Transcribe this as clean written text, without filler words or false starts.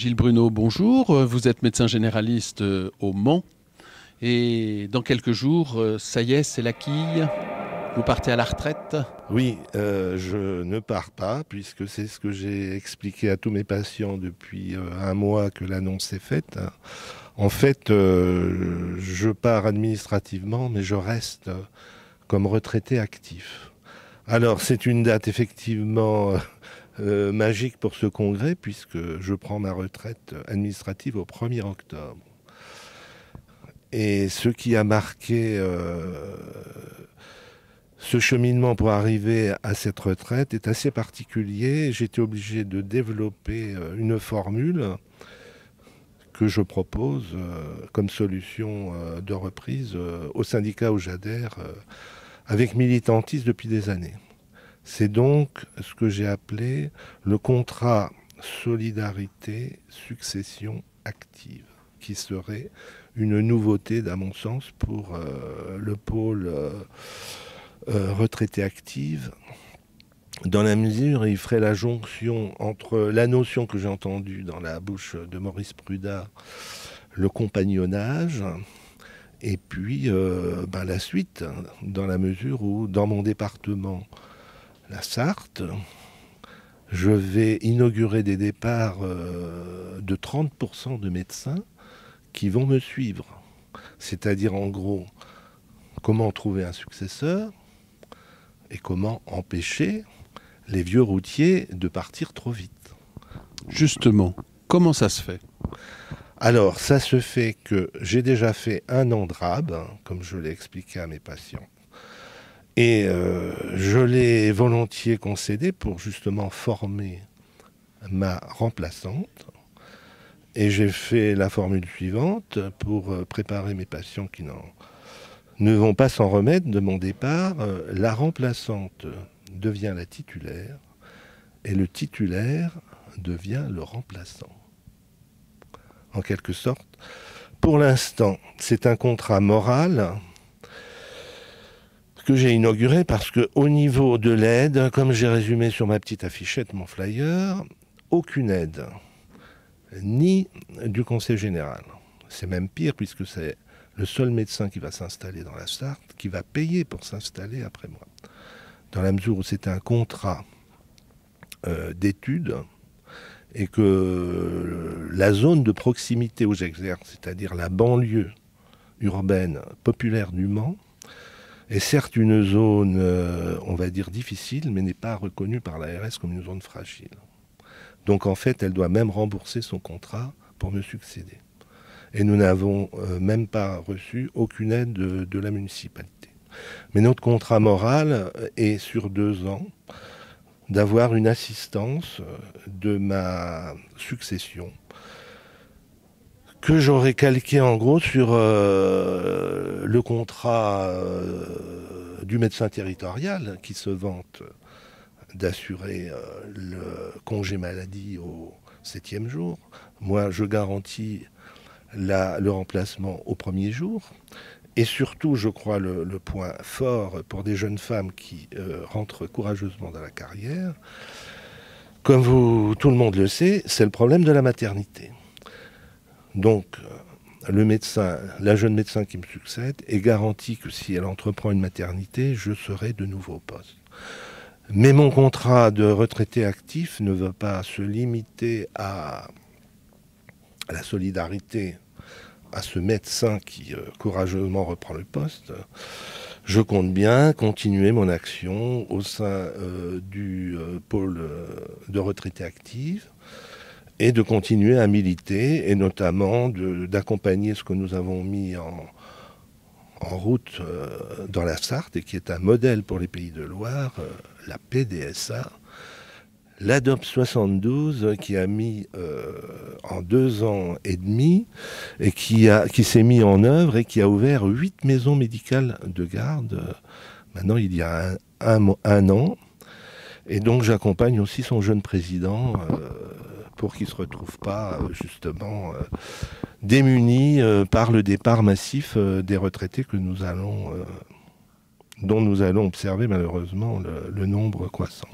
Gilles Bruno, bonjour. Vous êtes médecin généraliste au Mans. Et dans quelques jours, ça y est, c'est la quille. Vous partez à la retraite. Oui, je ne pars pas, puisque c'est ce que j'ai expliqué à tous mes patients depuis un mois que l'annonce est faite. En fait, je pars administrativement, mais je reste comme retraité actif. Alors, c'est une date effectivement magique pour ce congrès, puisque je prends ma retraite administrative au 1er octobre. Et ce qui a marqué ce cheminement pour arriver à cette retraite est assez particulier. J'étais obligé de développer une formule que je propose comme solution de reprise au syndicat où j'adhère avec militantisme depuis des années. C'est donc ce que j'ai appelé le contrat solidarité succession active, qui serait une nouveauté, à mon sens, pour le pôle retraité active, dans la mesure où il ferait la jonction entre la notion que j'ai entendue dans la bouche de Maurice Prudat, le compagnonnage, et puis la suite, dans la mesure où, dans mon département, la Sarthe, je vais inaugurer des départs de 30% de médecins qui vont me suivre. C'est-à-dire, en gros, comment trouver un successeur et comment empêcher les vieux routiers de partir trop vite. Justement, comment ça se fait ? Alors, ça se fait que j'ai déjà fait un an de RAB, comme je l'ai expliqué à mes patients. Et je l'ai volontiers concédé pour justement former ma remplaçante. Et j'ai fait la formule suivante pour préparer mes patients qui ne vont pas s'en remettre de mon départ. La remplaçante devient la titulaire et le titulaire devient le remplaçant. En quelque sorte, pour l'instant, c'est un contrat moral que j'ai inauguré parce qu'au niveau de l'aide, comme j'ai résumé sur ma petite affichette, mon flyer, aucune aide, ni du Conseil général. C'est même pire puisque c'est le seul médecin qui va s'installer dans la Sarthe qui va payer pour s'installer après moi. Dans la mesure où c'est un contrat d'études et que la zone de proximité où j'exerce, c'est-à-dire la banlieue urbaine populaire du Mans, est certes une zone, on va dire, difficile, mais n'est pas reconnue par l'ARS comme une zone fragile. Donc en fait, elle doit même rembourser son contrat pour me succéder. Et nous n'avons même pas reçu aucune aide de la municipalité. Mais notre contrat moral est sur 2 ans d'avoir une assistance de ma succession que j'aurais calqué en gros sur le contrat du médecin territorial qui se vante d'assurer le congé maladie au 7e jour. Moi, je garantis le remplacement au 1er jour. Et surtout, je crois, le point fort pour des jeunes femmes qui rentrent courageusement dans la carrière, comme tout le monde le sait, c'est le problème de la maternité. Donc, le médecin, la jeune médecin qui me succède est garantie que si elle entreprend une maternité, je serai de nouveau au poste. Mais mon contrat de retraité actif ne va pas se limiter à la solidarité à ce médecin qui courageusement reprend le poste. Je compte bien continuer mon action au sein du pôle de retraité active et de continuer à militer et notamment d'accompagner ce que nous avons mis en route dans la Sarthe et qui est un modèle pour les Pays de Loire, la PDSA, l'ADOP 72 qui a mis en 2 ans et demi et qui s'est mis en œuvre et qui a ouvert 8 maisons médicales de garde maintenant il y a un an. Et donc j'accompagne aussi son jeune président pour qu'il ne se retrouve pas justement démuni par le départ massif des retraités dont nous allons observer malheureusement le nombre croissant.